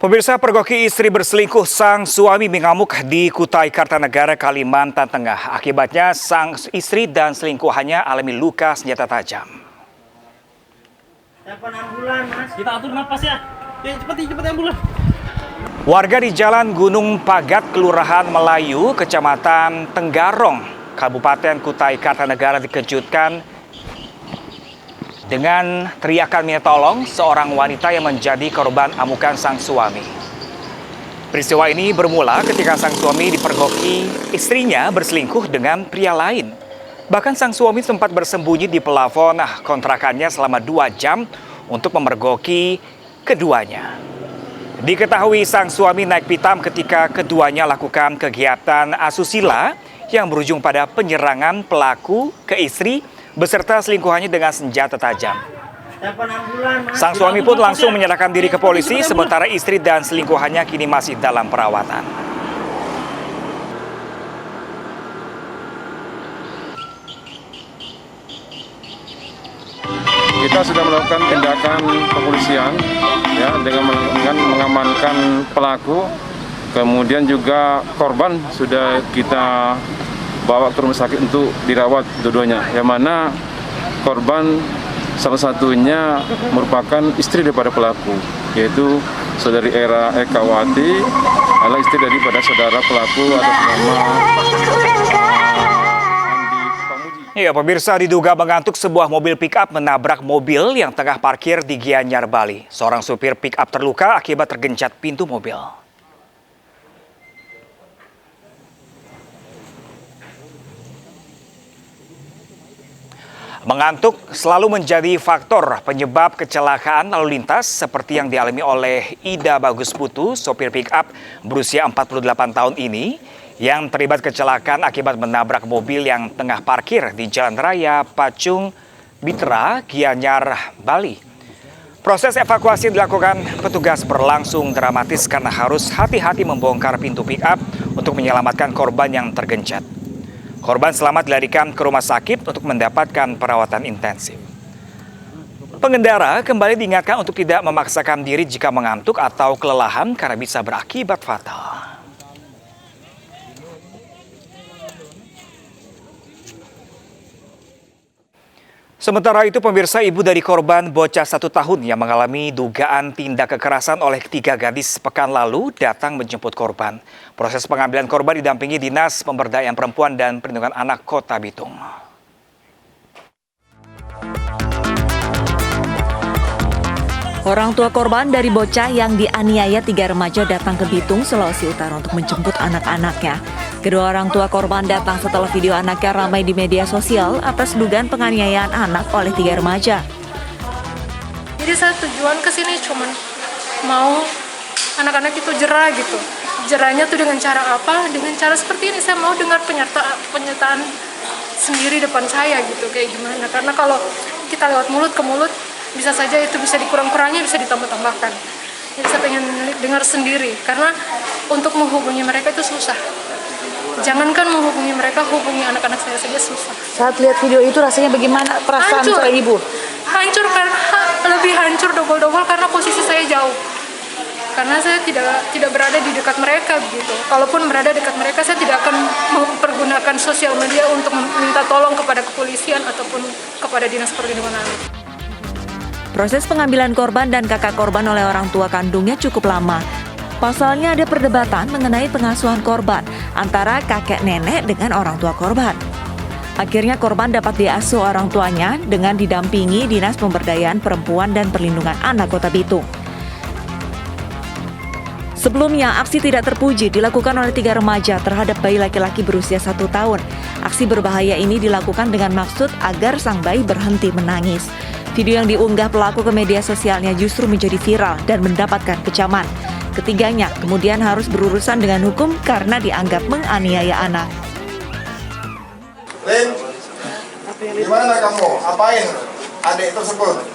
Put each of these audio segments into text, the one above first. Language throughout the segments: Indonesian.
Pemirsa, pergoki istri berselingkuh, sang suami mengamuk di Kutai Kartanegara, Kalimantan Tengah. Akibatnya sang istri dan selingkuhannya alami luka senjata tajam. Telepon ambulan, Mas. Kita atur napas ya. Cepet ambulan. Warga di Jalan Gunung Pagat, Kelurahan Melayu, Kecamatan Tenggarong, Kabupaten Kutai Kartanegara dikejutkan dengan teriakan minta tolong seorang wanita yang menjadi korban amukan sang suami. Peristiwa ini bermula ketika sang suami dipergoki istrinya berselingkuh dengan pria lain. Bahkan sang suami sempat bersembunyi di pelafon kontrakannya selama 2 jam untuk memergoki keduanya. Diketahui sang suami naik pitam ketika keduanya lakukan kegiatan asusila yang berujung pada penyerangan pelaku ke istri beserta selingkuhannya dengan senjata tajam. Sang suami pun langsung menyerahkan diri ke polisi, sementara istri dan selingkuhannya kini masih dalam perawatan. Kita sudah melakukan tindakan kepolisian ya, dengan mengamankan pelaku, kemudian juga korban sudah kita bawa ke rumah sakit untuk dirawat dua-duanya, yang mana korban salah satunya merupakan istri daripada pelaku, yaitu saudari Era Ekawati, adalah istri daripada saudara pelaku atas nama Andi Pamuji. Ya, pemirsa, diduga mengantuk, sebuah mobil pick-up menabrak mobil yang tengah parkir di Gianyar, Bali. Seorang supir pick-up terluka akibat tergencet pintu mobil. Mengantuk selalu menjadi faktor penyebab kecelakaan lalu lintas seperti yang dialami oleh Ida Bagus Putu, sopir pick-up berusia 48 tahun ini yang terlibat kecelakaan akibat menabrak mobil yang tengah parkir di Jalan Raya Pacung Bitra, Gianyar, Bali. Proses evakuasi yang dilakukan petugas berlangsung dramatis karena harus hati-hati membongkar pintu pick-up untuk menyelamatkan korban yang tergencet. Korban selamat dilarikan ke rumah sakit untuk mendapatkan perawatan intensif. Pengendara kembali diingatkan untuk tidak memaksakan diri jika mengantuk atau kelelahan karena bisa berakibat fatal. Sementara itu, pemirsa, ibu dari korban bocah 1 tahun yang mengalami dugaan tindak kekerasan oleh 3 gadis pekan lalu datang menjemput korban. Proses pengambilan korban didampingi Dinas Pemberdayaan Perempuan dan Perlindungan Anak Kota Bitung. Orang tua korban dari bocah yang dianiaya 3 remaja datang ke Bitung, Sulawesi Utara untuk menjemput anak-anaknya. Kedua orang tua korban datang setelah video anaknya ramai di media sosial atas dugaan penganiayaan anak oleh 3 remaja. Jadi saya tujuan ke sini cuma mau anak-anak itu jerah gitu. Jerahnya tuh dengan cara apa? Dengan cara seperti ini. Saya mau dengar pernyataan sendiri depan saya gitu, kayak gimana. Karena kalau kita lewat mulut ke mulut, bisa saja itu bisa dikurang-kurangnya, bisa ditambah-tambahkan. Jadi saya pengen dengar sendiri, karena untuk menghubungi mereka itu susah. Jangankan menghubungi mereka, hubungi anak-anak saya saja susah. Saat lihat video itu rasanya bagaimana perasaan seorang ibu? Hancur, karena lebih hancur double-double karena posisi saya jauh. Karena saya tidak berada di dekat mereka gitu. Kalaupun berada dekat mereka, saya tidak akan mempergunakan sosial media untuk meminta tolong kepada kepolisian ataupun kepada Dinas Perlindungan Anak. Proses pengambilan korban dan kakak korban oleh orang tua kandungnya cukup lama. Pasalnya ada perdebatan mengenai pengasuhan korban antara kakek nenek dengan orang tua korban. Akhirnya korban dapat diasuh orang tuanya dengan didampingi Dinas Pemberdayaan Perempuan dan Perlindungan Anak Kota Bitung. Sebelumnya, aksi tidak terpuji dilakukan oleh 3 remaja terhadap bayi laki-laki berusia 1 tahun. Aksi berbahaya ini dilakukan dengan maksud agar sang bayi berhenti menangis. Video yang diunggah pelaku ke media sosialnya justru menjadi viral dan mendapatkan kecaman. Ketiganya kemudian harus berurusan dengan hukum karena dianggap menganiaya anak. Lin, gimana kamu? Apain adik tersebut?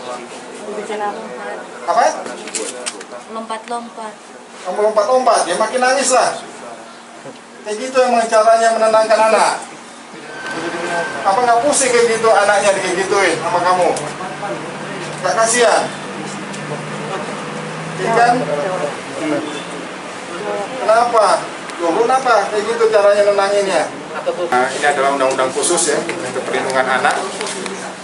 Apa? Lompat-lompat. Kamu lompat-lompat, ya makin nangis lah. Kayak gitu emang caranya menenangkan anak. Apa nggak pusing kayak gitu anaknya kayak gituin sama kamu? Nggak kasihan? Iya kan? Kenapa? Loh, kenapa kayak gitu caranya nenanginnya? Nah, ini adalah undang-undang khusus ya untuk perlindungan anak.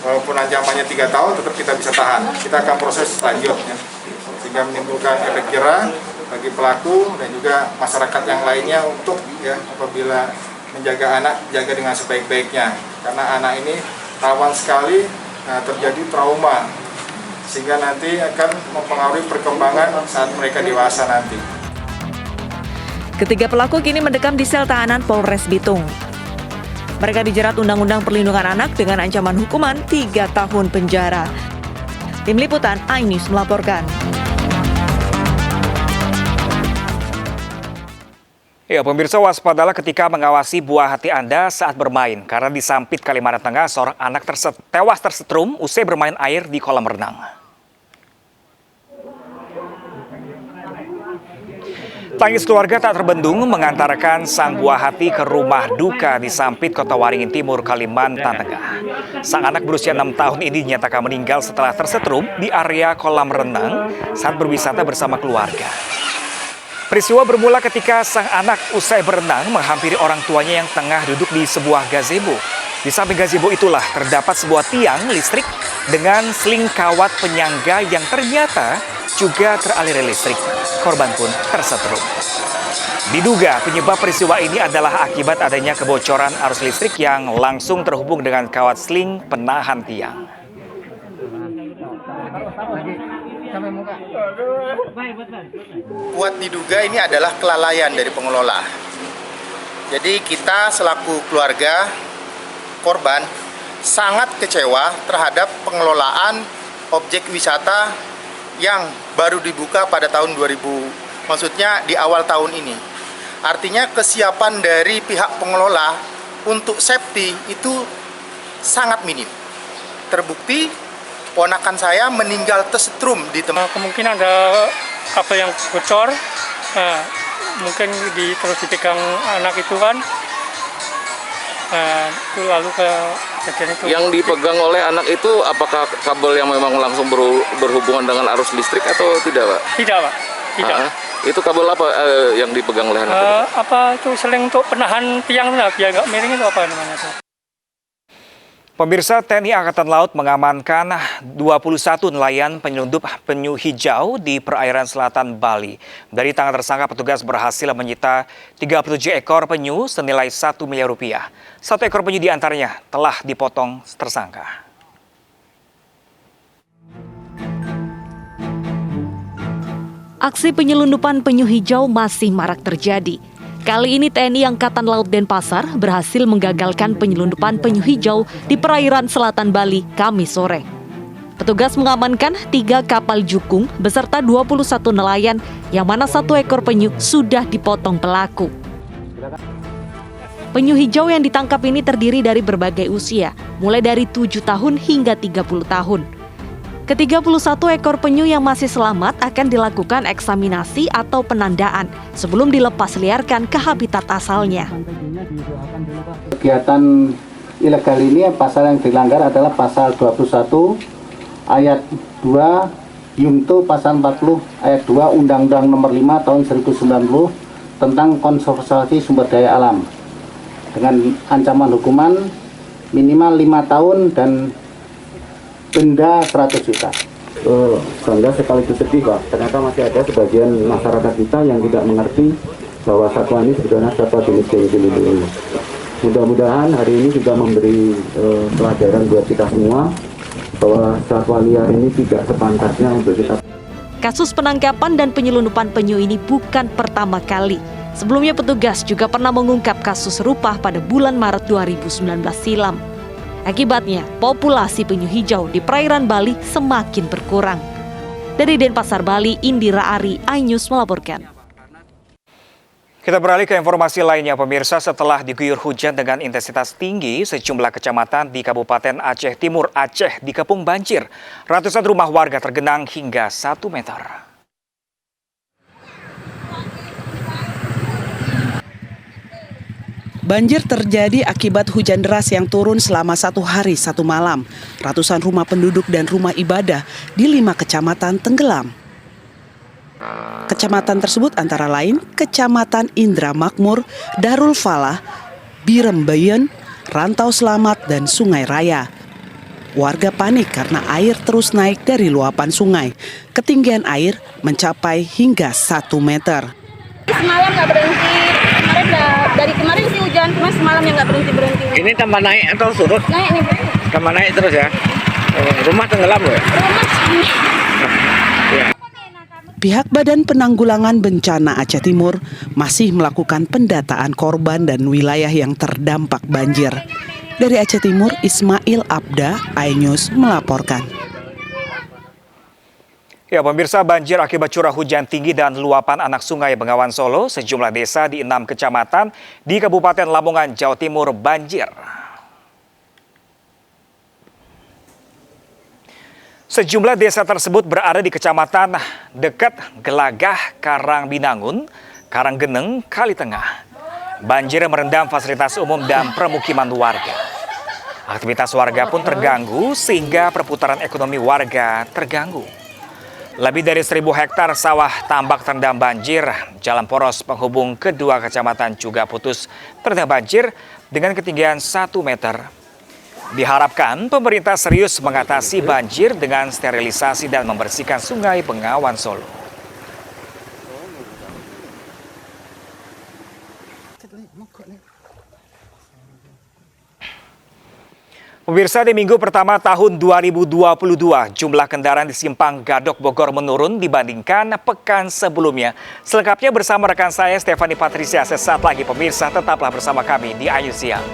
Walaupun ancamannya 3 tahun, tetap kita bisa tahan. Kita akan proses lanjut ya, sehingga menimbulkan efek jera bagi pelaku dan juga masyarakat yang lainnya untuk ya apabila menjaga anak, jaga dengan sebaik-baiknya. Karena anak ini rawan sekali terjadi trauma, sehingga nanti akan mempengaruhi perkembangan saat mereka dewasa nanti. Ketiga pelaku kini mendekam di sel tahanan Polres Bitung. Mereka dijerat Undang-Undang Perlindungan Anak dengan ancaman hukuman 3 tahun penjara. Tim Liputan iNews melaporkan. Ya, pemirsa, waspadalah ketika mengawasi buah hati Anda saat bermain. Karena di Sampit, Kalimantan Tengah, seorang anak tewas tersetrum usai bermain air di kolam renang. Tangis keluarga tak terbendung mengantarkan sang buah hati ke rumah duka di Sampit, Kota Waringin Timur, Kalimantan Tengah. Sang anak berusia 6 tahun ini dinyatakan meninggal setelah tersetrum di area kolam renang saat berwisata bersama keluarga. Peristiwa bermula ketika sang anak usai berenang menghampiri orang tuanya yang tengah duduk di sebuah gazebo. Di samping gazebo itulah terdapat sebuah tiang listrik dengan seling kawat penyangga yang ternyata juga teraliri listrik. Korban pun tersetrum. Diduga penyebab peristiwa ini adalah akibat adanya kebocoran arus listrik yang langsung terhubung dengan kawat seling penahan tiang. Kuat diduga ini adalah kelalaian dari pengelola. Jadi kita selaku keluarga korban sangat kecewa terhadap pengelolaan objek wisata yang baru dibuka pada tahun 2000, maksudnya di awal tahun ini. Artinya kesiapan dari pihak pengelola untuk safety itu sangat minim. Terbukti ponakan saya meninggal tersetrum di tempat. Kemungkinan ada apa yang bocor, mungkin terus dipegang anak itu kan, itu lalu ke kejadian itu. Yang dipegang oleh anak itu apakah kabel yang memang langsung berhubungan dengan arus listrik atau tidak, Pak? Tidak, Pak. Tidak. Itu kabel apa yang dipegang oleh anak itu? Apa itu seling untuk penahan tiang biar nggak miring itu apa namanya itu? Pemirsa, TNI Angkatan Laut mengamankan 21 nelayan penyelundup penyu hijau di perairan selatan Bali. Dari tangan tersangka, petugas berhasil menyita 37 ekor penyu senilai 1 miliar rupiah. 1 ekor penyu diantaranya telah dipotong tersangka. Aksi penyelundupan penyu hijau masih marak terjadi. Kali ini TNI Angkatan Laut Denpasar berhasil menggagalkan penyelundupan penyu hijau di perairan selatan Bali Kamis sore. Petugas mengamankan 3 kapal jukung beserta 21 nelayan yang mana 1 ekor penyu sudah dipotong pelaku. Penyu hijau yang ditangkap ini terdiri dari berbagai usia, mulai dari 7 tahun hingga 30 tahun. Ke-31 ekor penyu yang masih selamat akan dilakukan eksaminasi atau penandaan sebelum dilepas liarkan ke habitat asalnya. Kegiatan ilegal ini pasal yang dilanggar adalah pasal 21 ayat 2 Yungto pasal 40 ayat 2 Undang-Undang Nomor 5 tahun 1090 tentang konservasi sumber daya alam dengan ancaman hukuman minimal 5 tahun dan denda 100 juta. Bangga sekaligus sedih, Pak. Ternyata masih ada sebagian masyarakat kita yang tidak mengerti bahwa satwa ini sebetulnya satwa jenis yang dilindungi. Mudah-mudahan hari ini juga memberi pelajaran buat kita semua bahwa satwa liar ini tidak sepantasnya untuk kita. Kasus penangkapan dan penyelundupan penyu ini bukan pertama kali. Sebelumnya petugas juga pernah mengungkap kasus serupa pada bulan Maret 2019 silam. Akibatnya, populasi penyu hijau di perairan Bali semakin berkurang. Dari Denpasar, Bali, Indira Ari, iNews melaporkan. Kita beralih ke informasi lainnya, pemirsa. Setelah diguyur hujan dengan intensitas tinggi, sejumlah kecamatan di Kabupaten Aceh Timur, Aceh dikepung banjir. Ratusan rumah warga tergenang hingga 1 meter. Banjir terjadi akibat hujan deras yang turun selama 1 hari 1 malam. Ratusan rumah penduduk dan rumah ibadah di 5 kecamatan tenggelam. Kecamatan tersebut antara lain Kecamatan Indra Makmur, Darul Falah, Birembayan, Rantau Selamat, dan Sungai Raya. Warga panik karena air terus naik dari luapan sungai. Ketinggian air mencapai hingga 1 meter. Semalam nggak berhenti. Dari kemarin sih hujan, cuma semalam yang nggak berhenti. Ini tambah naik atau surut? Naik nih. Tambah naik terus ya? Rumah tenggelam loh ya? Pihak Badan Penanggulangan Bencana Aceh Timur masih melakukan pendataan korban dan wilayah yang terdampak banjir. Dari Aceh Timur, Ismail Abda, iNews melaporkan. Ya, pemirsa, banjir akibat curah hujan tinggi dan luapan anak sungai Bengawan Solo, sejumlah desa di 6 kecamatan di Kabupaten Lamongan, Jawa Timur banjir. Sejumlah desa tersebut berada di kecamatan dekat Gelagah, Karangbinangun, Karanggeneng, Kalitengah. Banjir merendam fasilitas umum dan permukiman warga. Aktivitas warga pun terganggu sehingga perputaran ekonomi warga terganggu. Lebih dari 1.000 hektar sawah tambak terendam banjir. Jalan poros penghubung kedua kecamatan juga putus terendam banjir dengan ketinggian 1 meter. Diharapkan pemerintah serius mengatasi banjir dengan sterilisasi dan membersihkan sungai Bengawan Solo. Pemirsa, di minggu pertama tahun 2022, jumlah kendaraan di Simpang Gadok Bogor menurun dibandingkan pekan sebelumnya. Selengkapnya bersama rekan saya, Stefani Patricia. Sesaat lagi pemirsa, tetaplah bersama kami di iNews Siang.